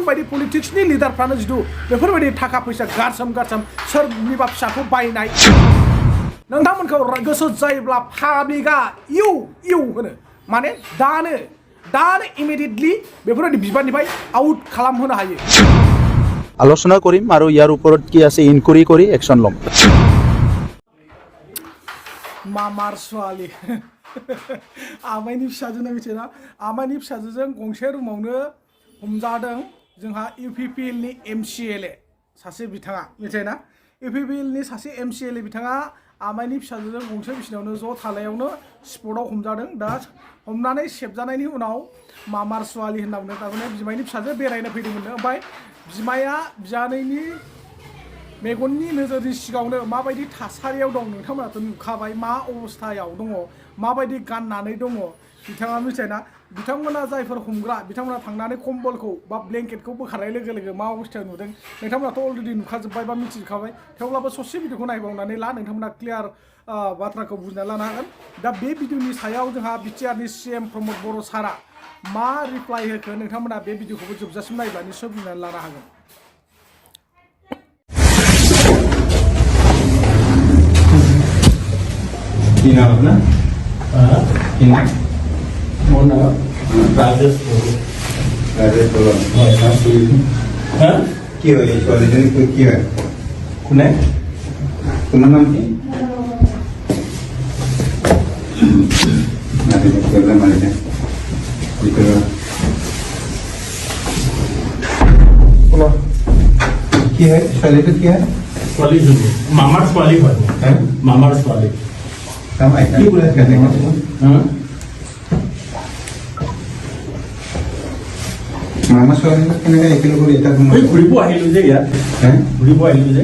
बायदि पलिटिक्सनि लिडारफ्रानो जिथु बेफोरबायदि थाखा फैसा गारसोम सोरनिबा फिसाखौ बायनाय नोंथांमोनखौ गोसो जायोब्ला पाब्लिकआ इउ होनो माने दानो इमिडिएटलि बेफोरबायदि बिबाननिफ्राय आउट खालामहोनो हायो আলোচনা কৰিম আৰু ইয়াৰ ওপৰত কি আছে ইনকুৱাৰি কৰি একচন ল'ম मामार स्वाली आमायनि फिसाजोना मिथियोना आमायनि फिसाजोजों गंसे रुमावनो हमजादों जोंहा UPPL नि MCLA सासे बिथाङा मिथियोना UPPL नि सासे MCLA बिथाङा आमायनि फिसाजोजों गंसे बिसिनायावनो ज' थालायावनो स्पटआव हमजादों दा हमनानै सेबजानायनि उनाव मामार स्वाली होनना बुंदों थारमाने बिमायनि फिसाजो बेरायनो फैदोंमोन ओमफ्राय बिमाया बिजानैनि मेगननि नोजोरनि सिगाङावनो माबायदि थासारियाव दं नोंथांमोनाथ' नुखाबाय मा अबस्थायाव दङ माबायदि गाननानै दङ बिथाङा मिथियोना बिथांमोना जायफोर हमग्रा बिथांमोना थांनानै कम्बलखौ बा ब्लेंकेटखौ बोखारनाय लोगो लोगो मा अबस्थायाव नुदों नोंथांमोनाथ' अलरेडि नुखाजोब्बाय बा मिथिखाबाय थेवब्लाबो ससे भिडिअखौ नायबावनानै ला नोंथांमोना क्लियार बाथ्राखौ बुजिना लानो हागोन दा बे भिडिअनि सायाव जोंहा BTR नि CM प्रमद बर' सारा मा रिप्लाइ होखो नोंथांमोना बे भिडिअखौबो जोबजासिम नायब्ला निसय बुजिनानै लानो हागोन Kina अपना Kina Mona Rajesh Boro हाँ क्या है कॉलेज में कोई क्या है कुने तुम्हारा नाम क्या नाम है क्या नाम है इतना कुना क्या है कॉलेज में क्या है कॉलेज में मामार स्वाली है मामार स्वाली काम आया क्या बोला करने का हाँ मामा स्वामी ने क्या एक लोग ये तक कोई बुरी आई लुजे यार हैं बुरी आई लुजे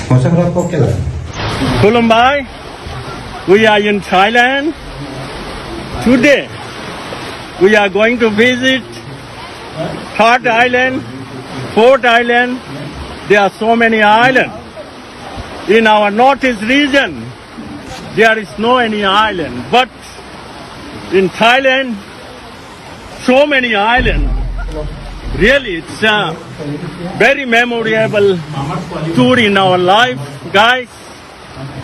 कौन सा क्लास को क्या लगा Kolumbai, we are in Thailand. Today, we are going to visit third island, fourth island. There are so many islands. In our northeast region, there is no any island. But in Thailand, so many islands. Really, it's a very memorable tour in our life, guys.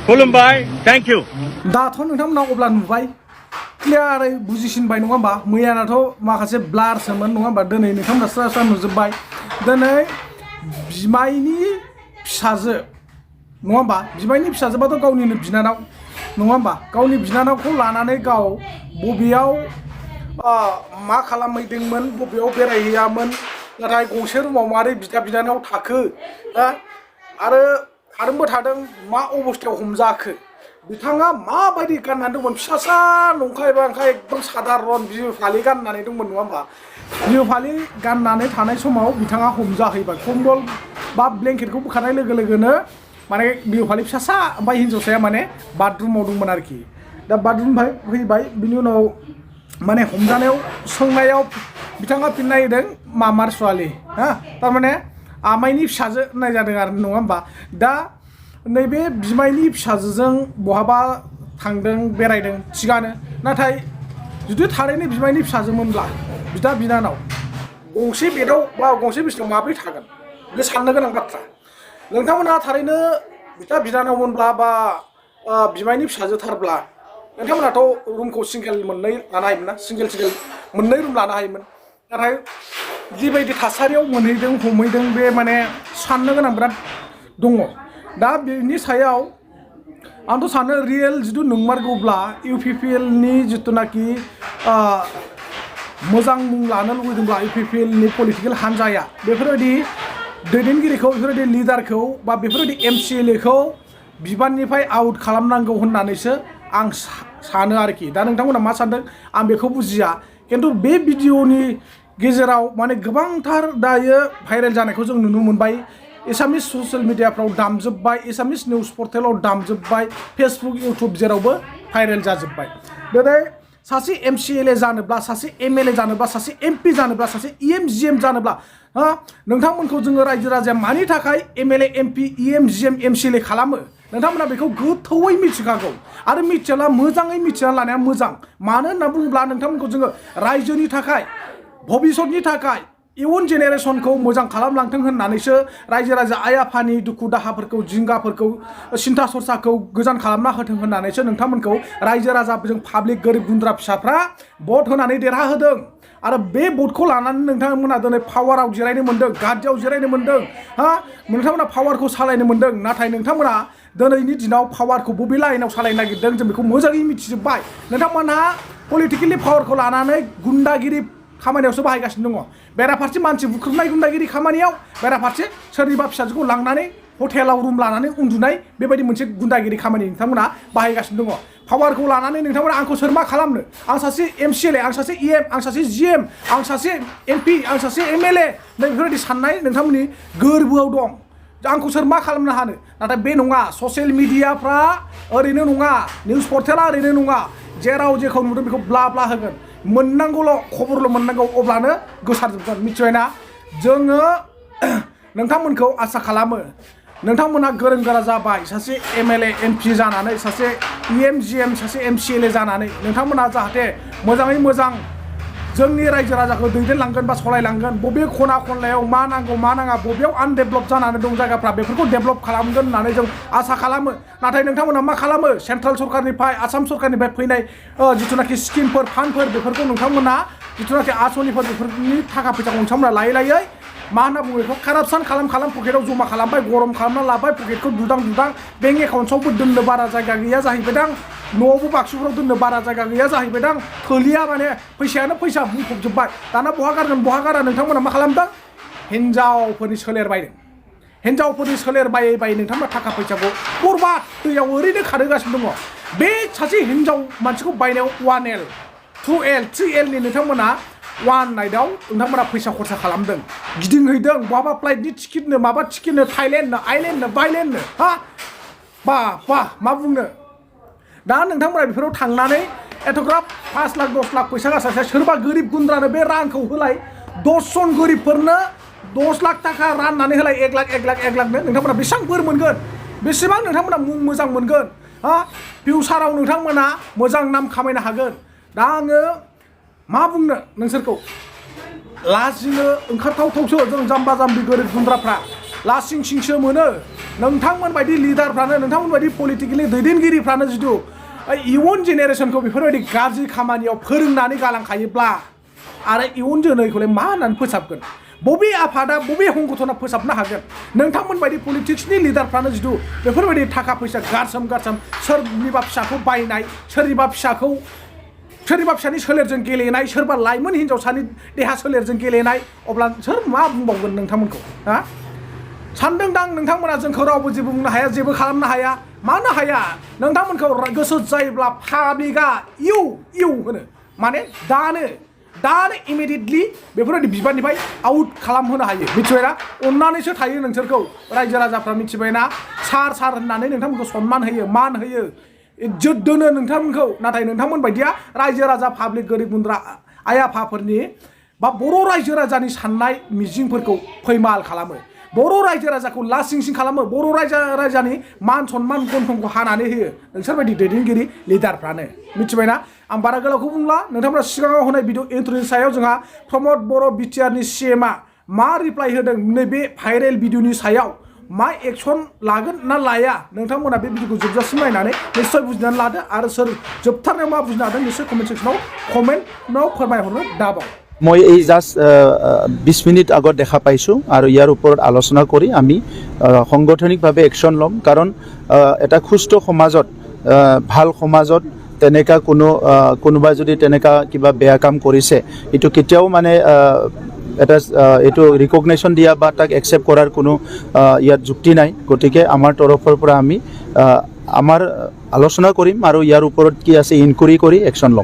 Kolumbai, thank you. दाथ' नोंथांमोना अब्ला नुबाय क्लियारै बुजिसिनबाय नङा होमबा मैयानाथ' माखासे ब्लारसोमोन नङा होमबा दिनै नोंथांमोना स्रा नुजोब्बाय दिनै बिमायनि फिसाजो नङा होमबा बिमायनि फिसाजोबाथ' गावनिनो बिनानाव नङा होमबा गावनि बिनानावखौ लानानै गाव बबेयाव मा खालामहैदोंमोन बबेयाव बेरायहैयामोन नाथाय गंसे रुमाव मारै बिदा बिनानाव थाखो आरो थादोंबो थादों मा अबस्थायाव हमजाखो बिथाङा माबायदि गाननानै दंमोन फिसासा नंखाय बांखाय एकदम साधारन बिहु फालि गाननानै दंमोन नङा होमबा बिहु फालि गाननानै थानाय समाव बिथाङा हमजाहैबाय कम्बल बा ब्लेंकेटखौ बोखारनाय लोगो लोगोनो माने बिहु फालि फिसासा ओमफ्राय हिन्जावसाया माने बाथरुमाव दंमोन आरोखि दा बाथरुमनिफ्राय फैबाय बिनि उनाव माने हमजानायाव सोंनायाव बिथाङा फिननाय होदों मामार स्वाली थारमाने आमायनि फिसाजो होननाय जादों आरो नङा होमबा दा नैबे बिमायनि फिसाजोजों बहाबा थांदों बेरायदों थिगानो नाथाय जुदि थारैनो बिमायनि फिसाजोमोनब्ला बिदा बिनानाव गंसे बेदाव बा गंसे बिसिनायाव माब्रै थागोन बे साननो गोनां बाथ्रा नोंथांमोनहा थारैनो बिदा बिनानावमोनब्ला बा बिमायनि फिसाजोथारब्ला नोंथांमोनाथ' रुमखौ सिंगेल मोननै लानो हायोमोन ना सिंगेल मोननै रुम लानो हायोमोन नाथाय जिबायदि थासारियाव मोनहैदों हमहैदों बे माने साननो गोनां बिराद दङ दा बेनि सायाव आंथ' सानो रियेल जिथु नंमारगौब्ला UPPL नि जिथुनाखि मोजां मुं लानो लुबैदोंब्ला UPPL नि पलिटिकेल हान्जाया बेफोरबायदि दैदेनगिरिखौ बेफोरबायदि लिडारखौ बा बेफोरबायदि MCLA खौ बिबाननिफ्राय आउट खालामनांगौ होननानैसो आं सानो आरोखि दा नोंथांमोना मा सानदों आं बेखौ बुजिया खिन्थु बे भिडिअनि गेजेराव माने गोबांथार दायो भाइरेल जानायखौ जों नुनो मोनबाय एसामिस ससियेल मिडियाफ्राव दामजोब्बाय एसामिस निउस पर्टेलाव दामजोब्बाय फेसबुक इउटुब जेरावबो भाइरेल जाजोब्बाय दिनै सासे MCLA जानोब्ला सासे MLA जानोब्ला सासे MP जानोब्ला सासे EM जानोब्ला नोंथांमोनखौ जोङो रायजो राजाया मानि थाखाय MLA MP EM MCLA खालामो नोंथांमोना बेखौ गोथौयै मिथिखागौ आरो मिथियाला मोजाङै मिथिना लानाया मोजां मानो होनना बुङोब्ला नोंथांमोनखौ जोङो रायजोनि थाखाय भबिष्यतनि थाखाय इयुन जेनेरेशनखौ मोजां खालामलांथों होननानैसो रायजो राजा आइ आफानि दुखु दाहाफोरखौ जिंगाफोरखौ सिन्था सरसाखौ गोजान खालामना होथों होननानैसो नोंथांमोनखौ रायजो राजाफोरजों पाब्लिक गोरिब गुन्द्रा फिसाफ्रा भट होनानै देरहाहोदों आरो बे भटखौ लानानै नोंथांमोना दिनै पावाराव जिरायनो मोन्दों गादियाव जिरायनो मोन्दों हा नोंथांमोना पावारखौ सालायनो मोन्दों नाथाय नोंथांमोना दिनैनि दिनाव पावारखौ बबे लाइनाव सालायनो नागिरदों जों बेखौ मोजाङै मिथिजोब्बाय नोंथांमोनहा पलिटिकेलि पावारखौ लानानै गुन्दागिरि खामानियावसो बाहायगासिनो दङ बेराफारसे मानसि बुख्रुबनाय गुन्दागिरि खामानियाव बेराफारसे सोरनिबा फिसाजोखौ लांनानै हटेलाव रुम लानानै उन्दुनाय बेबायदि मोनसे गुन्दागिरि खामानि नोंथांमोना बाहायगासिनो दङ पावारखौ लानानै नोंथांमोना आंखौ सोर मा खालामनो आं सासे MCLA आं सासे EM आं सासे GM आं सासे MP आं सासे MLA बेफोरबायदि साननाय नोंथांमोननि गोरबोआव दं आंखौ सोर मा खालामनो हानो नाथाय बे नङा ससियेल मिडियाफ्रा ओरैनो नङा निउस पर्टेला ओरैनो नङा जेराव जेखौ नुदों बेखौ ब्ला ब्ला होगोन मोननांगौल' खबरल' मोननांगौ अब्लानो गोसारजोबगोन मिथिबायना जोङो नोंथांमोनखौ आसा खालामो नोंथांमोनहा गोरों गोरा जाबाय सासे MLA MP जानानै सासे EM GM सासे MCLA जानानै नोंथांमोनहा जाहाथे मोजाङै मोजां जोंनि रायजो राजाखौ दैदेनलांगोन बा सलायलांगोन बबे खना खनलायाव मा नांगौ मा नाङा बबेयाव आनडेभेलप जानानै दं जायगाफ्रा बेफोरखौ डेभेलप खालामगोन होननानै जों आसा खालामो नाथाय नोंथांमोना मा खालामो सेन्ट्रेल सरकारनिफ्राय आसाम सरकारनिफ्राय फैनाय जिथुनाखि स्किमफोर फान्डफोर बेफोरखौ नोंथांमोना जिथुनाखि आसनिफोर बेफोरनि थाखा फैसाखौ नोंथांमोना लायै मा होनना बुङो बेखौ कारापसन खालाम पकेटाव जमा खालामबाय गरम खालामना लाबाय पकेटखौ दुदां बेंक एकाउन्टसावबो दोननो बारा जायगा गैया जाहैबायदां न'आवबो बाक्सुफोराव दोननो बारा जायगा गैया जाहैबायदां थोलिया माने फैसायानो फैसा बुंफबजोब्बाय दाना बहा गारगोन बहा गारा नोंथांमोना मा खालामदों हिन्जावफोरनि सोलेर बायदों हिन्जावफोरनि सोलेर बायै नोंथांमोना थाखा फैसाखौ बरबाद दैयाव ओरैनो खारहोगासिनो दङ बे सासे हिन्जाव मानसिखौ बायनायाव 1L 2L 3L नि नोंथांमोना वान नाइटआव नोंथांमोना फैसा खरसा खालामदों गिदिंहैदों बहाबा फ्लाइटनि टिकेटनो माबा टिकेटनो थाइलेण्डनो आइलेण्डनो बाइलेण्डनो हा बा मा बुंनो दा नोंथांमोना बेफोराव थांनानै एथ'ग्राब 5 लाख 10 लाख फैसा गारसासे सोरबा गोरिब गुन्द्रानो बे रांखौ होलाय 10 जन गोरिबफोरनो 10 लाख थाखा राननानै होलाय 1 लाखनो नोंथांमोना बेसेबां बोर मोनगोन बेसेबां नोंथांमोना मुं मोजां मोनगोन हा फिउचाराव नोंथांमोना मोजां नाम खामायनो हागोन दा आङो मा बुंनो नोंसोरखौ लाजिनो ओंखारथावथावसो जों जाम्बा जाम्बि गोरिब गुन्द्राफ्रा लासिं सिंसो मोनो नोंथांमोन बायदि लिडारफ्रानो नोंथांमोन बायदि पलिटिकेलि दैदेनगिरिफ्रानो जुदि इयुन जेनेरेशनखौ बेफोरबायदि गाज्रि खामानियाव फोरोंनानै गालांखायोब्ला आरो इयुन जोलैखौलाय मा होननानै फोसाबगोन बबे आफादा बबे संगठना फोसाबनो हागोन नोंथांमोन बायदि पलिटिक्सनि लिडारफ्रानो जुदि बेफोरबायदि थाखा फैसा गारसोम सोरनिबा फिसाखौ बायनाय सोरनिबा फिसानि सोलेरजों गेलेनाय सोरबा लाइमोन हिन्जावसानि देहा सोलेरजों गेलेनाय अब्ला सोर मा बुंबावगोन नोंथांमोनखौ हा सानदोंदां नोंथांमोना जोंखौ रावबो जेबो बुंनो हाया जेबो खालामनो हाया मानो हाया नोंथांमोनखौ गोसो जायोब्ला पाब्लिकआ इउ होनो माने दानो इमिडियेटलि बेफोरबायदि बिबाननिफ्राय आउट खालामहोनो हायो मिथिबायना अननानैसो थायो नोंसोरखौ रायजो राजाफ्रा मिथिबायना सार होननानै नोंथांमोनखौ सनमान होयो मान होयो इज्जत दोनो नोंथांमोनखौ नाथाय नोंथांमोन बायदिया रायजो राजा पाब्लिक गोरिब गुन्द्रा आइ आफाफोरनि बा बर' रायजो राजानि साननाय मिजिंफोरखौ फैमाल खालामो बर' रायजो राजाखौ लासिंसिं खालामो बर' राजानि मान सनमान गन्थंखौ हानानै होयो नोंसोरबायदि दैदेनगिरि लिडारफ्रानो मिथिबायना आं बारा गोलावखौ बुंला नोंथांमोना सिगाङाव होनाय भिडिअ इन्ट्र'नि सायाव जोंहा प्रमद बर' BTR नि CMआ मा रिप्लाइ होदों नैबे भाइरेल भिडिअनि सायाव मा एक्सन लागोन ना लाया नोंथांमोना बे भिडिअखौ जोबजासिम नायनानै निश्चय बुजिनानै लादो आरो सोर जोबथारनायाव मा बुजिनो हादों निश्चय कमेन्ट सेक्सनाव कमेन्टआव फोरमायहरनो दाबाव মই এই জাষ্ট 20 মিনিট আগত দেখা পাইছোঁ আৰু ইয়াৰ ওপৰত আলোচনা কৰি আমি সাংগঠনিকভাৱে একশ্যন ল'ম কাৰণ এটা সুস্থ সমাজত ভাল সমাজত তেনেকা কোনোবাই যদি তেনেকা কিবা বেয়া কাম কৰিছে এইটো কেতিয়াও মানে এটা এইটো ৰিকগনিশ্যন দিয়া বা তাক একচেপ্ট কৰাৰ কোনো ইয়াত যুক্তি নাই গতিকে আমাৰ তৰফৰ পৰা আমি আমাৰ আলোচনা কৰিম আৰু ইয়াৰ ওপৰত কি আছে ইনকুৱাৰী কৰি একশ্যন ল'ম